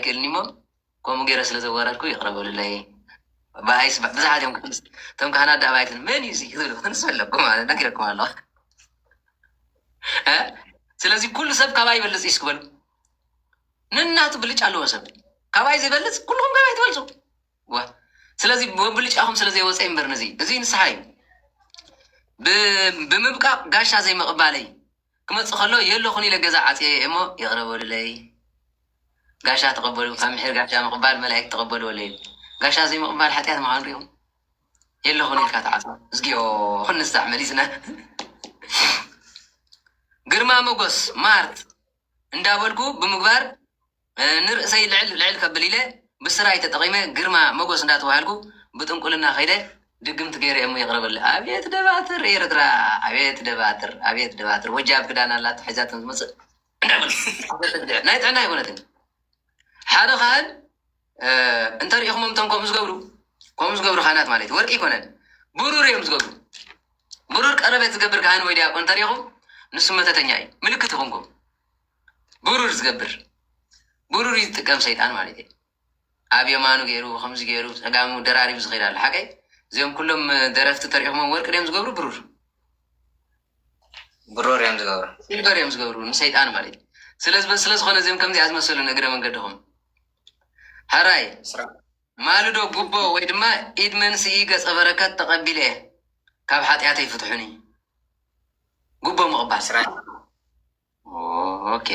ኣይክእልኒ ሞ ከምኡ ገይረ ስለ ዘወረድኩ ይቅረበሉ ለይ ባይስ ብዙሓት እዮም እቶም ካህናት ዳባይትን መን እዩ ዝብሉ ክንስ ኣለኩም ማለት ነጊረኩም ኣለዋ ስለዚ ኩሉ ሰብ ካባይ ይበልፅ እዩ ስክበሉ ንናቱ ብልጭ ኣለዎ ሰብ ካባይ ዘይበልፅ ኩልኩም ካባይ ትበልፁ ስለዚ ብብልጫኹም ስለዘይወፀ እምበር ነዚ እዚ ንስሓ እዩ ብምብቃቅ ጋሻ ዘይምቕባለይ ክመፅእ ከሎ የለኹን ኢለ ገዛ ዓፅየ እሞ ይቕረበሉለይ ጋሻ ተቐበሉ ካብ ምሕር ጋሻ ምቕባል መላእክት ተቐበልዎለይ ጋሻ ዘይምቕባል ሓጢኣት ምዃኑ ሪኦም የለኹን ኢልካ ተዓፅ እዝጊዮ ክንስታዕ መሊፅና ግርማ ሞጎስ ማርት እንዳበልኩ ብምግባር ንርእሰይ ልዕል ከብል ኢለ ብስራይ ተጠቂመ ግርማ ሞጎስ እንዳተባሃልኩ ብጥንቁልና ከይደ ድግምቲ ገይረ እሞ ይቕረበሉ ኣብየት ደባትር ኤርትራ ኣብየት ደባትር ወጃብ ክዳን ኣላት ሒዛትን ዝመፅእ እንዳብል ናይ ጥዕና ይኮነትን ሓደ ካህን እንተሪኢኹሞም እቶም ከምኡ ዝገብሩ ካህናት ማለት ወርቂ ይኮነን ብሩር እዮም ዝገብሩ ብሩር ቀረቤት ዝገብር ካህን ወይ ዲያቆን እንተሪኢኹም ንሱ መተተኛ እዩ ምልክት ይኹንኩም ብሩር ዝገብር ብሩር ይጥቀም ሰይጣን ማለት እዩ ኣብ የማኑ ገይሩ ከምዚ ገይሩ ፀጋሙ ደራሪቡ ዝኸይድ ኣሎ ሓቀይ እዚኦም ኩሎም ደረፍቲ ተሪኢኹሞም ወርቂ እዮም ዝገብሩ ብሩር እዮም ዝገብሩ ንሰይጣን ማለት እዩ ስለዝኾነ እዚኦም ከምዚኣ ዝመሰሉ እግረ መንገድኹም ሃራይ ማልዶ ጉቦ ወይ ድማ ኢድ መንስኢ ገፀ በረከት ተቐቢለ ካብ ሓጢኣተ ይፍትሑኒ ጉቦ ምቕባል ኦኬ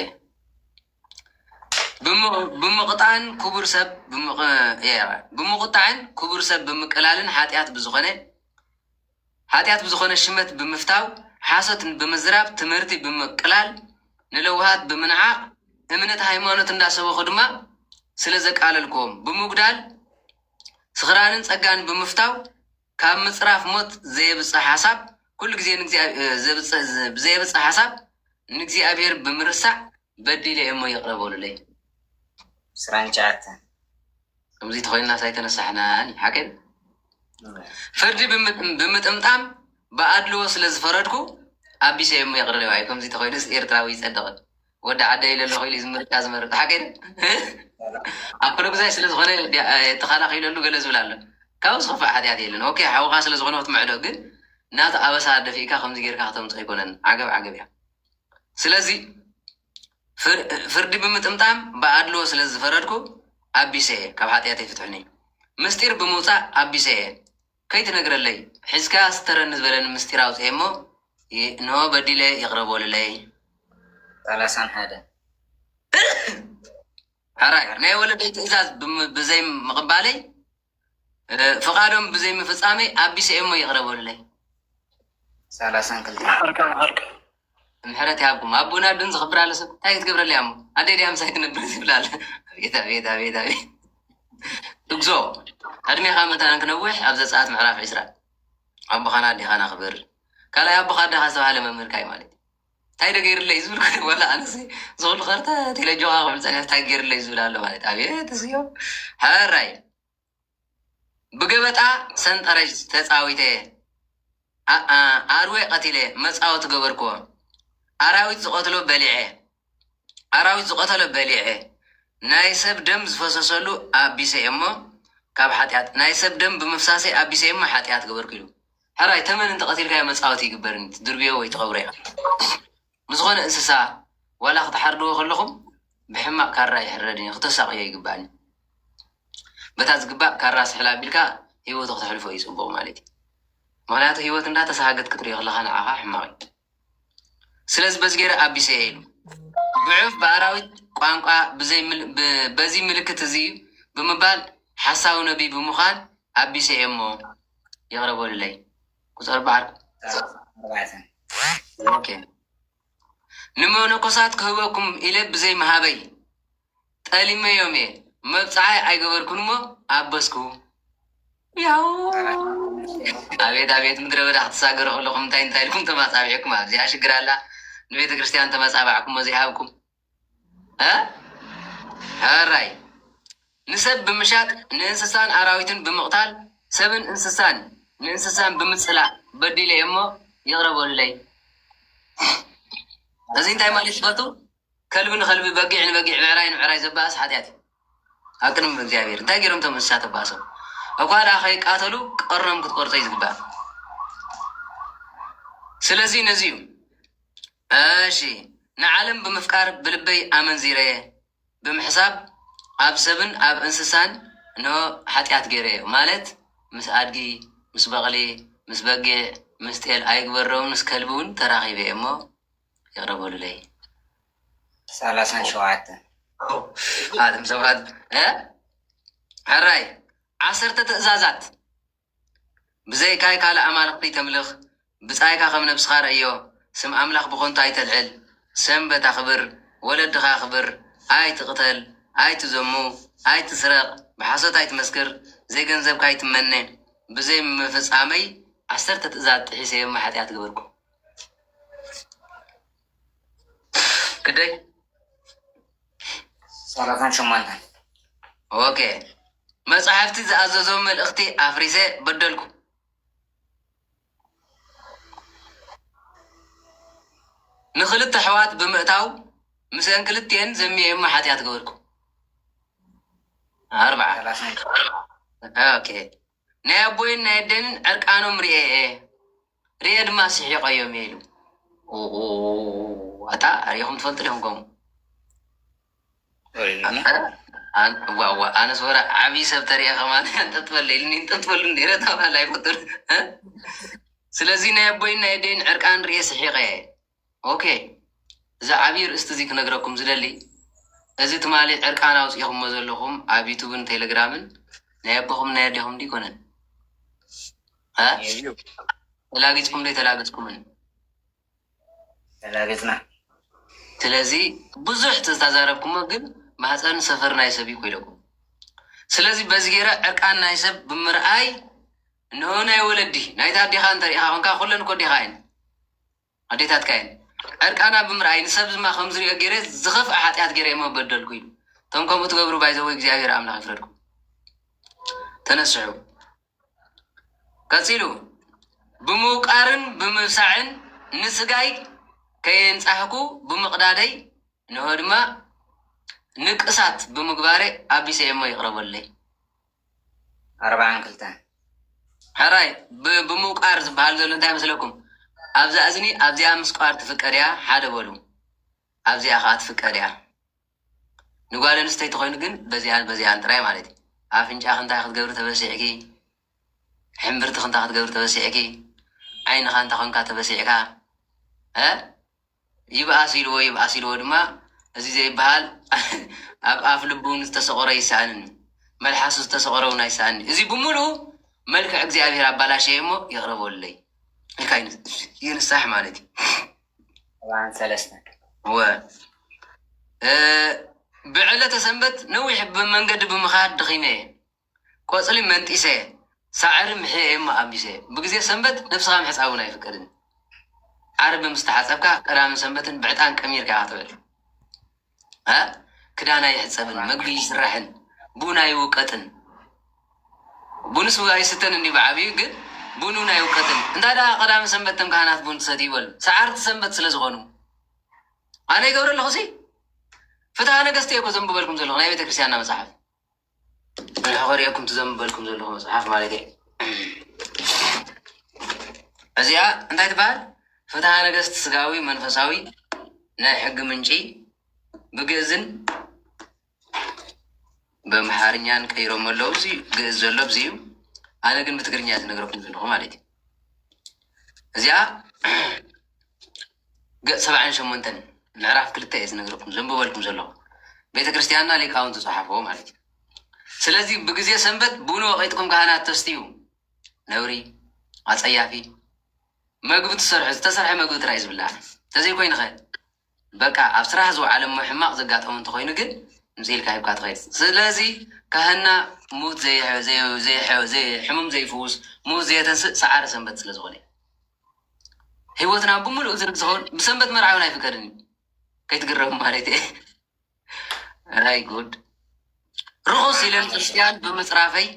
ብምቕጣዕን ክቡር ሰብ ብምቅላልን ሓጢኣት ብዝኾነ ሽመት ብምፍታው ሓሶት ብምዝራብ ትምህርቲ ብምቅላል ንለውሃት ብምንዓቅ እምነት ሃይማኖት እንዳሰበኹ ድማ ስለ ዘቃለልክዎም ብምጉዳል ስኽራንን ፀጋን ብምፍታው ካብ ምፅራፍ ሞት ዘየብፅሕ ሓሳብ ኩሉ ግዜ ብዘየብፅሕ ሓሳብ ንእግዚኣብሔር ብምርሳዕ በዲለ እሞ ይቕረበሉለይ ስራንጫተ ከምዚ ተኮይንና ሳይተነሳሕናኒ ሓቀን ፍርዲ ብምጥምጣም ብኣድልዎ ስለ ዝፈረድኩ ኣቢሰ እሞ የቕረበ እዩ ከምዚ ተኮይኑስ ኤርትራዊ ይፀድቕን ወዲ ዓደ ኢለሎ ኮይሉ ዝምርጫ ዝመርጥ ሓቀን ኣብ ኩሉ ግዜ ስለዝኾነ ተኸላኺለሉ ገለ ዝብል ኣሎ ካብኡ ዝኽፋእ ሓጢኣት የለን ኦኬ ሓውካ ስለዝኾነ ክትምዕዶ ግን ናቱ ኣበሳ ደፊእካ ከምዚ ጌርካ ክተምፅእ ኣይኮነን ዓገብ እያ ስለዚ ፍርዲ ብምጥምጣም ብኣድልዎ ስለ ዝፈረድኩ ኣቢሰ ካብ ሓጢኣት ይፍትሑኒ ምስጢር ብምውፃእ ኣቢሰ ከይትነግረለይ ሒዝካ ስተረኒ ዝበለኒ ምስጢር ኣውፅአ እሞ ንሆ በዲለ ይቕረበሉለይ 31 ሓራይ ናይ ወለደይ ትእዛዝ ብዘይ ምቕባለይ ፍቓዶም ብዘይ ምፍፃመይ ኣቢሰ እሞ ይቕረበሉለይ 32 ምሕረት ይሃብኩም ኣቦና ድን ዝኽብር ኣለ ሰብ እንታይ ክትገብረለይ እሞ ኣደይ ድያ ምሳይ ትነብር ዝብል ኣለ ቤት እግዞ ዕድሜኻ መታን ክነውሕ ኣብ ዘፀኣት ምዕራፍ 20 ኣቦኻና ኣዴኻና ክብር ካልኣይ ኣቦኻ ኣዴኻ ዝተባሃለ መምህርካ እዩ ማለት እንታይ ደገይርለይ ዝብል ወላ ኣነስ ዝኽእሉ ኸርተ ቴሌጆኻ ክምፀን እንታይ ገይርለይ ዝብል ኣሎ ማለት ኣብየት እዝዮ ሃራይ ብገበጣ ሰንጠረዥ ተፃዊተ ኣርዌ ቀቲለ መፃወት ገበርክዎ ኣራዊት ዝቆተሎ በሊዐ ናይ ሰብ ደም ዝፈሰሰሉ ኣቢሰ እሞ ካብ ሓጢኣት ናይ ሰብ ደም ብምፍሳሰ ኣቢሰ እሞ ሓጢኣት ገበርኩ ኢሉ ሕራይ ተመን እንተቐቲልካዮ መፃወት ይግበርኒ ድርብዮ ወይ ትቐብሮ ኢኻ ንዝኾነ እንስሳ ዋላ ክትሓርድዎ ከለኹም ብሕማቅ ካራ ይሕረድኒ ክተሳቅዮ ይግባእኒ በታ ዝግባእ ካራ ስሕላ ኣቢልካ ሂወቱ ክትሕልፎ እዩ ፅቡቅ ማለት እዩ ምክንያቱ ሂወት እንዳተሰሃገት ክትሪኦ ከለካ ንዓኻ ሕማቅ እዩ ስለዚ በዚ ገይረ ኣቢሰ ኢሉ ብዑፍ ብኣራዊት ቋንቋ በዚ ምልክት እዚ ብምባል ሓሳዊ ነቢይ ብምዃን ኣቢሰ እሞ ይቕረበሉለይ ቁፅር በዓል ንመነኮሳት ክህበኩም ኢለ ብዘይ መሃበይ ጠሊመዮም እየ መብፃዓይ ኣይገበርኩን እሞ ኣበስኩ ያው ኣቤት ምድረ በዳ ክትሳገሩ ከለኹም እንታይ ኢልኩም ተማፃቢዕኩም ኣብዚኣ ሽግር ኣላ ንቤተ ክርስቲያን ተመፃባዕኩም ዘይሃብኩም ሃራይ ንሰብ ብምሻጥ ንእንስሳን ኣራዊትን ብምቕታል ሰብን ንእንስሳን ብምፅላእ በዲለ እሞ ይቕረበሉለይ እዚ እንታይ ማለት ይፈቱ ከልቢ ንከልቢ በጊዕ ንበጊዕ ምዕራይ ንምዕራይ ዘባእስ ሓጢኣት እዩ أكرم بإግዚአብሔር እንታይ ገይሮም ቶም እንስሳት ተባሰው እኳ ዳኸይ ቃተሉ ቀረም ክትቆርፀ ይዝግባእ ስለዚህ ነዚዩ እሺ ንዓለም ብምፍቃር ብልበይ ኣመንዚረ ብምሕሳብ ኣብ ሰብን ኣብ እንስሳን ኖ ሓጢኣት ገይረ ማለት ምስ ኣድጊ ምስ በቕሊ ምስ በጊዕ ምስ ጤል ኣይግበሮም ምስ ከልቢ እውን ተራኺበ እሞ ይቕረበሉለይ 37 ኣድም ሰባት ሕራይ 10 ትእዛዛት ብዘይካይ ካልእ ኣማልኽቲ ተምልኽ ብፃይካ ከም ነብስኻ ርእዮ ስም ኣምላኽ ብኾንቱ ኣይተልዕል ሰንበት ኣኽብር ወለድኻ ኣኽብር ኣይትቕተል ኣይትዘሙ ኣይትስረቕ ብሓሶት ኣይትመስክር ዘይገንዘብካ ኣይትመነ ብዘይ ምፍፃመይ 10 ትእዛዝ ጥሒሰ እሞ ሓጢኣት ግበርኩ ክደይ 38 ኦኬ መፅሓፍቲ ዝኣዘዞም መልእኽቲ ኣፍሪሰ በደልኩ ንክልተ ኣሕዋት ብምእታው ምስአን ክልትአን ዘሚየ እሞ ሓጢኣት ገበርኩ 4 ኦኬ ናይ ኣቦይን ናይ ኣደንን ዕርቃኖም ርኤ ድማ ስሒቆዮም እየ ኢሉ ኣታ ርኢኹም ትፈልጡ ዲኹም ከምኡ ኣነስ ወራ ዓብዪ ሰብ ተሪእኸ ማለት እንጠጥበለ ኢልኒ እንጠጥበሉ ነይረ ተባህል ኣይፈጡን ስለዚ ናይ ኣቦይን ናይ ኣደይን ዕርቃን ርኤ ስሒቀ ኦኬ እዚ ዓብዪ ርእስቲ እዚ ክነግረኩም ዝደሊ እዚ ትማሊ ዕርቃና ኣውፅኢኹምዎ ዘለኹም ኣብ ዩቱብን ቴሌግራምን ናይ ኣቦኹም ናይ ኣዴኹም ዲኮነን ተላጊፅኩም ዶይ ተላገፅኩምን ተላገፅና ስለዚ ብዙሕ ዝተዛረብኩሞ ግን ማህፀን ሰፈር ናይ ሰብ ይኮይለኩም ስለዚ በዚ ገይረ ዕርቃን ናይ ሰብ ብምርኣይ እንሆ ናይ ወለዲ ናይታ ኣዴኻ እንተሪኢኻ ኮንካ ኩለን ኮዲኻ እየን ኣዴታትካ እየን ዕርቃና ብምርኣይ ንሰብ ድማ ከምዝሪኦ ገይረ ዝኸፍአ ሓጢኣት ገይረ እሞ በደልኩ ኢሉ እቶም ከምኡ ትገብሩ ባይዘወይ እግዚኣብሔር ኣምላኽ ይፍረድኩም ተነስሑ ቀፂሉ ብምውቃርን ብምብሳዕን ንስጋይ ከየንፃሕኩ ብምቕዳደይ ንሆ ድማ ንቅሳት ብምግባረ ኣቢሰ እሞ ይቕረበለይ 42 ሕራይ ብምውቃር ዝበሃል ዘሎ እንታይ መስለኩም ኣብዛ እዝኒ ኣብዚኣ ምስቋር ትፍቀድ እያ ሓደ በሉ ኣብዚኣ ከዓ ትፍቀድ እያ ንጓል ኣንስተይቲ ኮይኑ ግን በዚኣን ጥራይ ማለት እዩ ኣፍንጫ ክንታይ ክትገብሪ ተበሲዕኪ ሕምብርቲ ክንታይ ክትገብሪ ተበሲዕኪ ዓይንኻ እንታ ኮንካ ተበሲዕካ ይብኣስ ኢልዎ ድማ እዚ ዘይበሃል ኣብ ኣፍ ልቡን ዝተሰቆረ ይሰኣንን መልሓሱ ዝተሰቆረ እውን ኣይሰኣኒ እዚ ብምሉእ መልክዕ እግዚኣብሔር ኣባላሸየ እሞ ይቕረበሉለይ ኢልካ ይንሳሕ ማለት እዩ ብዕለተ ሰንበት ነዊሕ ብመንገዲ ብምኻድ ድኺመ ቆፅሊ መንጢሰ ሳዕሪ ምሕየ እሞ ኣቢሰ ብግዜ ሰንበት ነብስኻ ምሕፃብ እውን ኣይፍቀድን ዓርቢ ምስ ተሓፀብካ ቀዳምን ሰንበትን ብዕጣን ቀሚርካ ክትብል ክዳና ይሕፀብን መግቢ ይስራሕን ቡና ይውቀጥን ቡንስ ኣይስተን እንዲ ብዓብዩ ግን ቡኑ ናይ ውቀጥን እንታይ ዳ ቀዳሚ ሰንበትም ካህናት ቡን ትሰት ይበሉ ሰዓርቲ ሰንበት ስለ ዝኾኑ ኣነ ይገብረ ኣለኹ ሲ ፍትሃ ነገስቲ እየ ኮ ዘንብበልኩም ዘለኹ ናይ ቤተክርስትያንና መፅሓፍ ንሕኸሪአኩም ትዘንብበልኩም ዘለኹ መፅሓፍ ማለት እየ እዚኣ እንታይ ትበሃል ፍትሃ ነገስቲ ስጋዊ መንፈሳዊ ናይ ሕጊ ምንጪ ብግእዝን በምሓርኛን ቀይሮም ኣለዉ እዚ ግእዝ ዘሎ ብዚ እዩ ኣነ ግን ብትግርኛ ዝነገረኩም ዘለኹ ማለት እዩ እዚኣ ገፅ 78 ምዕራፍ 2 እየ ዝነገረኩም ዘንብበልኩም ዘለኹ ቤተክርስትያንና ሊቃውንቲ ዝፀሓፍዎ ማለት እዩ ስለዚ ብግዜ ሰንበት ቡኑ ወቂጥኩም ካህናት ተስትዩ ነብሪ ኣፀያፊ መግቢ ትሰርሑ ዝተሰርሐ መግቢ ጥራይ ዝብላዕ ተዘይኮይኑ ኸ በቃ ኣብ ስራሕ ዝውዓለ ሞ ሕማቕ ዘጋጠሙ እንተኮይኑ ግን ምፅኢልካ ሂብካ ትኸይድ ስለዚ ካህና ሙት ሕሙም ዘይፍውስ ሙት ዘየተንስእ ሰዓረ ሰንበት ስለ ዝኾነ ሂወትና ብምሉእ ዝርግ ዝኸውን ብሰንበት መርዓውን ኣይፍቀድን ከይትግረሙ ማለት እየ ኣይ ጉድ ርኹስ ኢለ ንክርስቲያን ብምፅራፈይ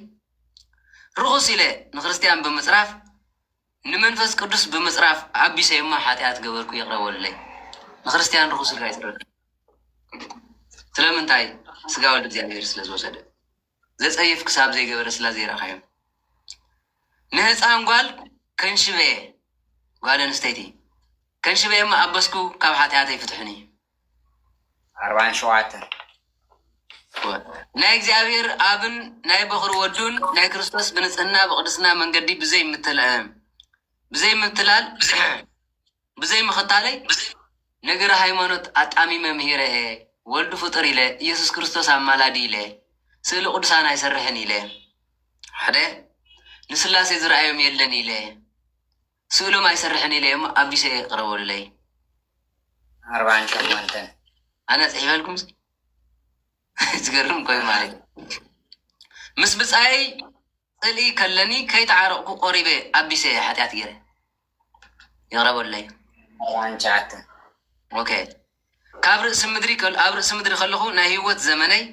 ርኹስ ኢለ ንክርስቲያን ብምፅራፍ ንመንፈስ ቅዱስ ብምፅራፍ ኣቢሰይ እሞ ሓጢኣት ገበርኩ ይቕረበሉለይ ንክርስቲያን ርኹስ ኢልካ ይፅረፍ ስለምንታይ ስጋ ወልዲ እግዚኣብሔር ስለ ዝወሰደ ዘጸይፍ ክሳብ ዘይገበረ ስላ ዘይረኻዮም ንህፃን ጓል ከንሽበ ጓል ኣንስተይቲ ከንሽበ እሞ ኣበስኩ ካብ ሓጢኣት ኣይፍትሕኒ 47 ናይ እግዚኣብሔር ኣብን ናይ በኽሪ ወዱን ናይ ክርስቶስ ብንጽህና ብቅድስና መንገዲ ብዘይ ምትላል ብዘይ ምኽታለይ ነገረ ሃይማኖት ኣጣሚመ ምሂረ ወልዱ ፍጡር ኢለ ኢየሱስ ክርስቶስ ኣማላዲ ኢለ ስእሊ ቅዱሳን ኣይሰርሕን ኢለ ሓደ ንስላሴ ዝረኣዮም የለን ኢለ ስእሎም ኣይሰርሕን ኢለ እሞ ኣቢሰ ቅረበሉለይ 48 ኣነ ጽሒፈልኩም ዝገርም ኮይኑ ማለት ምስ ብፃይ ጽልኢ ከለኒ ከይተዓረቕኩ ቆሪበ ኣቢሰ ሓጢኣት ገይረ ይቕረበሉለይ 49 ኦኬ ካብ ርእሲ ምድሪ ኣብ ርእሲ ምድሪ ከለኹ ናይ ህይወት ዘመነይ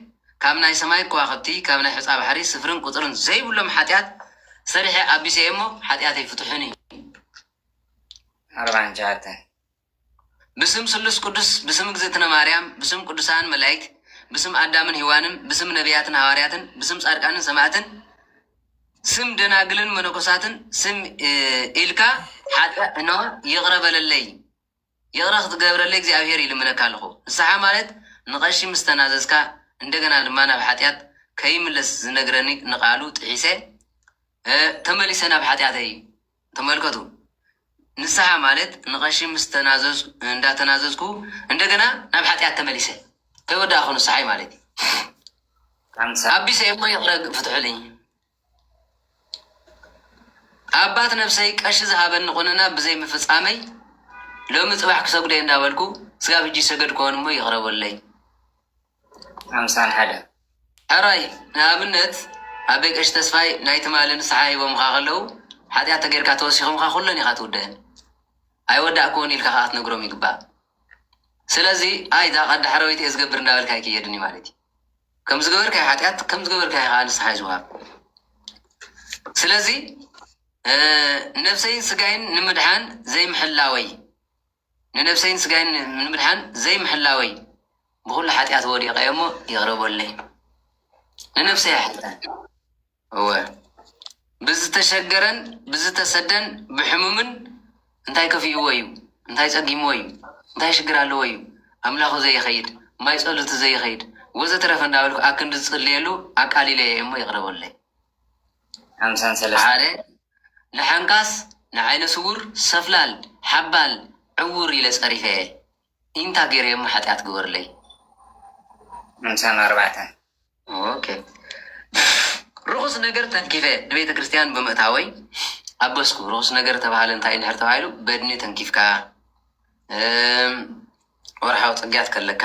ካብ ናይ ሰማይ ከዋኽብቲ ካብ ናይ ሕፃ ባሕሪ ስፍርን ቁፅርን ዘይብሎም ሓጢኣት ሰሪሐ ኣቢሰ እሞ ሓጢኣት ኣይፍትሑን እዩ 49 ብስም ስሉስ ቅዱስ ብስም እግዝእትነ ማርያም ብስም ቅዱሳን መላእክት ብስም ኣዳምን ሂዋንን ብስም ነቢያትን ሃዋርያትን ብስም ጻድቃንን ሰማዕትን ስም ደናግልን መነኮሳትን ስም ኢልካ ሓጢኣት እኖ ይቕረበለለይ ይቕረ ክትገብረለይ እግዚኣብሔር ይልምነካ ኣለኹ ንስሓ ማለት ንቐሺ ምስ ተናዘዝካ እንደገና ድማ ናብ ሓጢኣት ከይምለስ ዝነግረኒ ንቓሉ ጥሒሰ ተመሊሰ ናብ ሓጢኣተይ ተመልከቱ ንስሓ ማለት ንቐሺ ምስ እንዳተናዘዝኩ እንደገና ናብ ሓጢኣት ተመሊሰ ከይወዳእኹ ንስሓይ ማለት እዩ ኣቢሰ እሞ ይቕረ ፍትሑልኝ ኣባት ነብሰይ ቀሺ ዝሃበኒ ቁንና ብዘይ ምፍጻመይ ሎሚ ጽባሕ ክሰጉደይ እንዳበልኩ ስጋብ ሕጂ ሰገድ ከሆን እሞ ይቕረበለይ 51 ሕራይ ንኣብነት ኣበይ ቀሺ ተስፋይ ናይ ትማሊ ንስሓ ሂቦምካ ከለዉ ሓጢኣት ተጌርካ ተወሲኹምካ ኩለን ኢኻ ትውድአን ኣይወዳእክዎን ኢልካ ከዓ ትነግሮም ይግባእ ስለዚ ኣይ እዛ ቀዳ ሓረወይቲ እየ ዝገብር እንዳበልካ ይክየድኒ ማለት እዩ ከም ዝገበርካይ ሓጢኣት ከም ዝገበርካይ ከዓ ንስሓ ይዝውሃብ ስለዚ ነብሰይን ስጋይን ንምድሓን ዘይምሕላወይ ንነብሰይን ስጋይን ንምድሓን ዘይምሕላወይ ብኩሉ ሓጢኣት ወዲቀ እሞ ይቕረበለይ ንነብሰይ ሓጢኣት እወ ብዝተሸገረን ብዝተሰደን ብሕሙምን እንታይ ከፊእዎ እዩ እንታይ ፀጊምዎ እዩ እንታይ ሽግር ኣለዎ እዩ ኣምላኹ ዘይኸይድ ማይ ጸሎቱ ዘይኸይድ ወዘተረፈ እንዳበልኩ ኣክንዲ ዝጽልየሉ ኣቃሊለ እሞ ይቕረበለይ 53 ሓደ ንሓንካስ ንዓይነ ስውር ሰፍላል ሓባል ዕውር ኢለ ጸሪፈ ኢንታ ገይረ እሞ ሓጢኣት ግበርለይ 54 ኦኬ ርኩስ ነገር ተንኪፈ ንቤተ ክርስቲያን ብምእታወይ ኣበስኩ ርኩስ ነገር ተባሃለ እንታይ እንድሕር ተባሂሉ በድኒ ተንኪፍካ ወርሓዊ ጽግያት ከለካ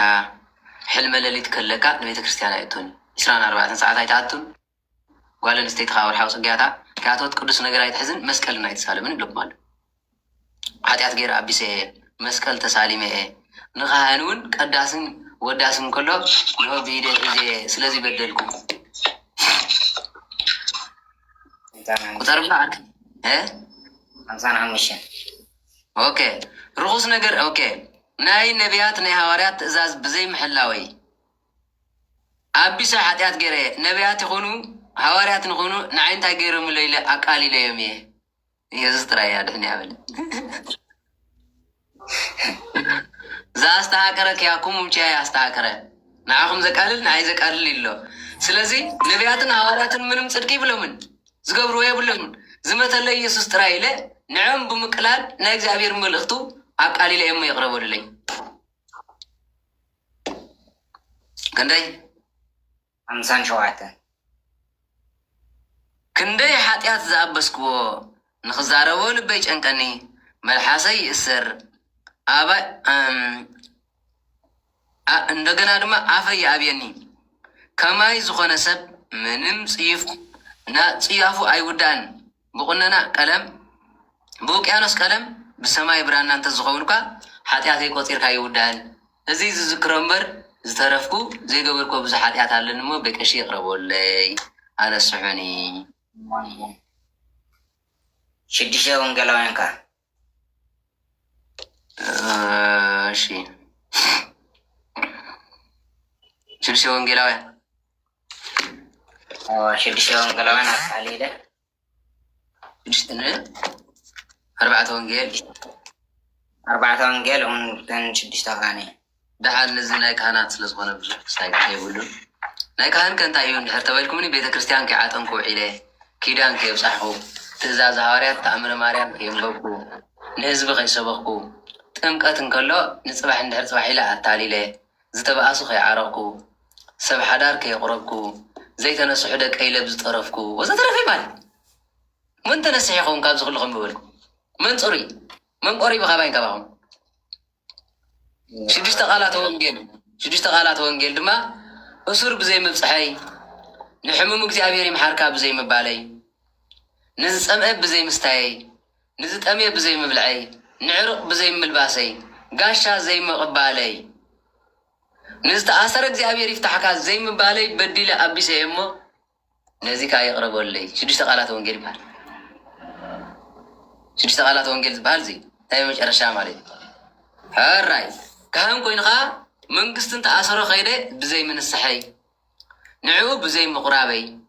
ሕልመ ሌሊት ከለካ ንቤተ ክርስቲያን ኣይእቱን 24 ሰዓት ኣይተኣቱን ጓል ኣንስተይቲ ከዓ ወርሓዊ ጽግያታ ካቶት ቅዱስ ነገር ኣይትሕዝን መስቀል ኣይተሳለምን ይብለኩም ኣሎ ሓጢኣት ገይረ ኣቢሰ መስቀል ተሳሊመ ንኻህን እውን ቀዳስን ወዳስን ከሎ ንሆ ብኢደ ሒዘ ስለዚ በደልኩ ቁጠር ብላ 55 ኦኬ ርኩስ ነገር ኦኬ ናይ ነቢያት ናይ ሃዋርያት ትእዛዝ ብዘይ ምሕላወይ ኣቢሰ ሓጢኣት ገይረ ነቢያት ይኹኑ ሃዋርያት ንኾኑ ንዓይ እንታይ ገይሮም ኢለ ኣቃሊለዮም እየ ኢየሱስ ጥራይ እያ ድሕኒ ያበለ እዛ ኣስተሃከረ ክያኩም ምምችያ ኣስተሃከረ ንዓኹም ዘቃልል ንዓይ ዘቃልል ኢሎ ስለዚ ነቢያትን ሃዋርያትን ምንም ጽድቂ ይብሎምን ዝገብርዎ የብሎምን ዝመተለ ኢየሱስ ጥራይ ኢለ ንዕም ብምቅላል ናይ እግዚኣብሔር መልእኽቱ ኣቃሊለ እሞ ይቕረበሉለይ ክንደይ 57 ክንደይ ሓጢኣት ዝኣበስክዎ ንኽዛረቦ ልበይ ጨንቀኒ መልሓሰይ ይእስር ኣባይ እንደገና ድማ ኣፈይ ይኣብየኒ ከማይ ዝኾነ ሰብ ምንም ጽያፉ ኣይውዳእን ብቁነና ቀለም ብውቅያኖስ ቀለም ብሰማይ ብራና እንተ ዝኸውንካ ሓጢኣተይ ቆፂርካ ይውዳእን እዚ ዝዝክሮ እምበር ዝተረፍኩ ዘይገበርኮ ብዙ ሓጢኣት ኣለኒ እሞ በቀሺ ይቕረበለይ ኣነስሑኒ 6 ወንጌላውያንካ እሺ 6 ወንጌላውያን ሽዱሽተ ወንጌላውያን ኣቃሊለ أربعة وانجيل 4 ወንጌል እን 6 ካህን دحال نزل ناي كهانات سلزغونه بزح سايق يقولون ناي كهان كنت أيون دحر تبالكمني بيت كريستيان كعاتم كوعيله كيدان كيبصحو تزاز هواريات تأمر ماريام كيمبوكو نهزب غيسبقو تمكات نكلو نصبح ندحر صباح إلى التاليله زتبقاسو خيعرقو سب حدار كيقربكو زي تنسح دك أي لبز طرفكو وزترفي مال من تنسحيكم كابز كلكم بقولكم من صري من قريب خباين كباهم شدشت قالات وانجيل دما أسر بزي مبصحي نحمم እግዚአብሔር محاركا بزي مبالي نزت أمئ بزي مستاي نزت أمئ بزي مبلعي نعرق بزي ملباسي قاشا زي مقبالي نزت آثر እግዚአብሔር يفتحكا زي مبالي بديل أبي سيمو نزيكا يقربوا لي شدشت قالات وانجيل بحال شدشت قالات وانجيل بحال زي تايم مش أرشام عليه هاراي كهان كوينخا منقستن تأثر خيره بزي من السحي نعو بزي مقرابي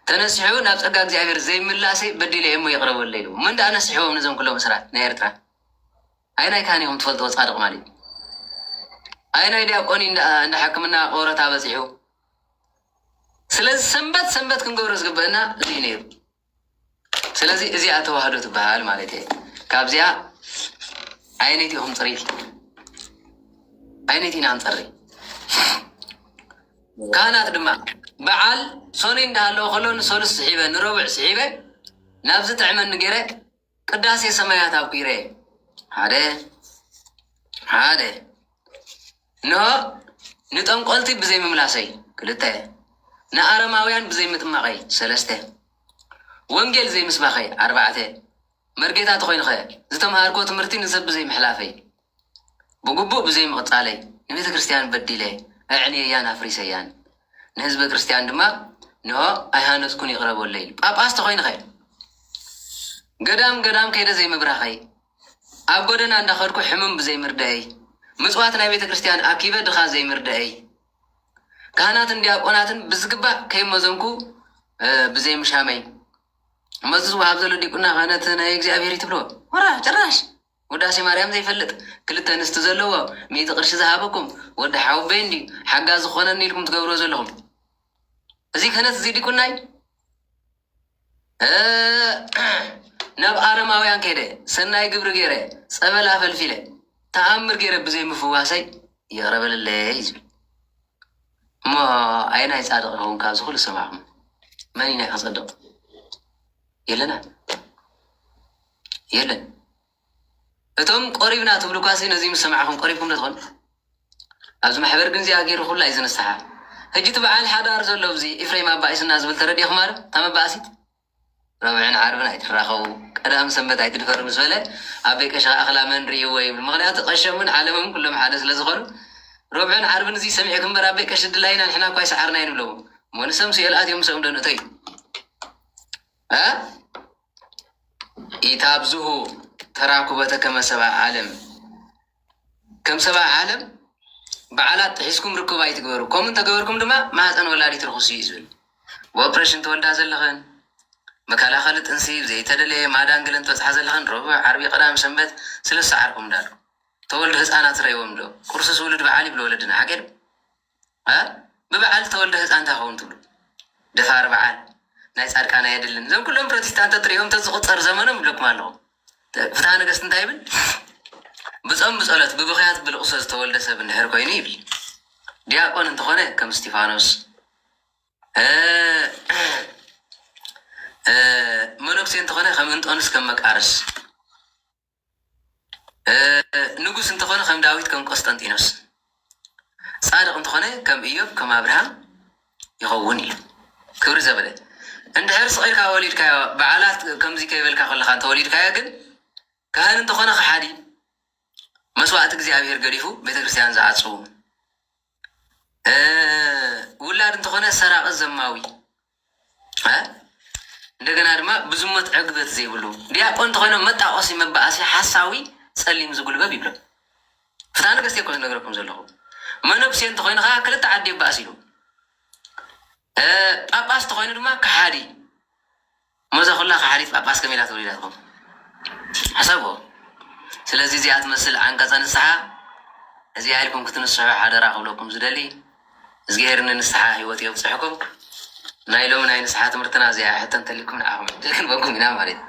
تنسحو نابس أقاق زعبير زي من اللاسي بدي لي إمو يقربوا الليل من دا نسحو منزم كلهم سرات نيرترا أين كان يوم تفضل وصادق مالي أين يدي أقوني إن حكمنا قورة تابسحو سلز سنبت كن قبرز قبلنا زي نير سلزي إزي أتوهدو تبهال مالتي كابزيا أينيتي هم صريفي أينيتي نعم صري كانت دما بعال صوني اندهالو خلون صول السحيبة نروبع سحيبة نابزة تعمل نقيرة قداسي سمايات أبقيرة هاده نو نتم قلتي بزي مملاسي كلته نأرماويان بزي متماغي سلسته وانجيل زي مسباخي 4 مرقيتا تخوين خير زتم هاركو تمرتي نسب بزي محلافي بقبو بزي مقطالي نبيت كريستيان بديلي أعني يان أفريسيان نهزب كريستيان دما نهو أيهانوس كون يقربوا الليل باباس تخوين خير قدام كيدا زي مبراخي أبقودنا عند خاركو حمم بزي مردائي مصواتنا بيت كريستيان أكيبا دخا زي مردائي كهاناتن ديابوناتن بزقبا كي مزنكو بزي مشامي مزز وهاب زلو ديكونا غانتنا እግዚአብሔር ይትብሎ ወራ ጭራሽ ወዳሴ ማርያም ዘይፈልጥ ክልተ ንስት ዘለዎ ሚት ቅርሺ ዝሃበኩም ወደ ሓውበንዲ ሓጋ ዝኾነኒ ኢልኩም ትገብሮ ዘለኹም እዚ ከነት እዚ ዲኩናይ ናብ ኣረማውያን ከይደ ሰናይ ግብሪ ገይረ ፀበላ ፈልፊለ ተኣምር ገይረ ብዘይ ምፍዋሰይ ይቕረበለለይ ዝብል እሞ ኣይናይ ፃድቕ ይኸውን ካብ ዝኽእሉ ሰማዕኹም መን ኢና ከፀድቕ يلنا يلن እቶም ቆሪብና ትብሉ ኳሲ ነዚ ምስማዕኹም ቆሪብኩም ንትኾን ኣብዚ ማሕበር ግን እዚኣ ገይሩ ኩላ እዩ ዝንስሓ ሕጂ እቲ በዓል ሓዳር ዘሎ ብዚ ኤፍሬም ኣባኢስና ዝብል ተረዲኹም ኣረ ተመባእሲት ረብዕን ዓርብን ኣይትራኸቡ ቀዳም ሰንበት ኣይትድፈር ምስ በለ ኣበይ ቀሻ ኣኽላ መን ርእይዎ ይብል ምክንያቱ ቀሸምን ዓለምን ኩሎም ሓደ ስለ ዝኾኑ ረብዕን ዓርብን እዚ ሰሚዕኩም በር ኣበይ ቀሽ ድላይና ንሕና እኳ ይሰዓርና ይንብለዎ እሞ ንሰምሲ የልኣትዮም ሰም ደንእቶ እዩ ኢታብዝሁ ተራኩበተ ከመሰባ ዓለም ከም ሰባ ዓለም በዓላት ሒዝኩም ርክባ ይትግበሩ ከምኡን ተገበርኩም ድማ ማህፀን ወላዲት ርኩስ እዩ ዝብል ብኦፕሬሽን ተወልዳ ዘለኸን መከላኸሊ ጥንሲብ ዘይተደለየ ማዳንግለን ትበፅሓ ዘለኸን ረቡዕ ዓርቢ ቀዳም ሰንበት ስለስተ ዓርኩም ዳሉ ተወልዲ ህፃናት ረይዎም ዶ ቁርስስ ውልድ በዓል ይብሎ ወለድና ሓገድ ብበዓል ተወልደ ህፃን እንታኸውን ትብሉ ደፋር በዓል ናይ ጻድቃና የድልን እዞም ኩሎም ፕሮቴስታንት ትሪኦም ተዝቁፀር ዘመኖም ይብለኩም ኣለኹ ፍትሐ ነገስት እንታይ ይብል ብፆም ብፀሎት ብብኽያት ብልቕሶ ዝተወልደ ሰብ እንድሕር ኮይኑ ይብል ዲያቆን እንተኾነ ከም እስጢፋኖስ መነኩሴ እንተኾነ ከም እንጦንስ ከም መቃርስ ንጉስ እንተኾነ ከም ዳዊት ከም ቆስጠንጢኖስ ጻድቅ እንተኾነ ከም ኢዮብ ከም አብርሃም ይኸውን እዩ ክብሪ ዘበለ እንድሕር ስቂልካ ወሊድካዮ በዓላት ከምዚ ከይበልካ ከለካ እንተወሊድካዮ ግን ካህን እንተኾነ ከሓዲ መስዋዕቲ እግዚኣብሔር ገዲፉ ቤተክርስትያን ዝዓፅቡ ውላድ እንተኾነ ሰራቅት ዘማዊ እንደገና ድማ ብዙመት ዕግበት ዘይብሉ ዲያቆን እንተኾይኖ መጣቆሲ መባእሲ ሓሳዊ ፀሊም ዝጉልበብ ይብሎ ፍትሐ ነገስት እኮ ዝነገረኩም ዘለኹ መነኩሴ እንተኾይንካ ክልተ ዓዲ ይባእስ ኢሉ ጳጳስ ተኮይኑ ድማ ካሓዲ መዛ ኩላ ካሓዲት ጳጳስ ከመይ ኢላ ተወሊዳትኩም ሓሰብዎ። ስለዚ እዚኣ ትመስል ዓንቀፀ ንስሓ እዚኣ ኢልኩም ክትንስሑ ሓደራ ክብለኩም ዝደሊ እግዚኣብሔር ንንስሓ ሂወት የብፅሕኩም። ናይ ሎሚ ናይ ንስሓ ትምህርትና እዚኣ ሕተን ተሊኩም ንዓኹም ክንበኩም ኢና ማለት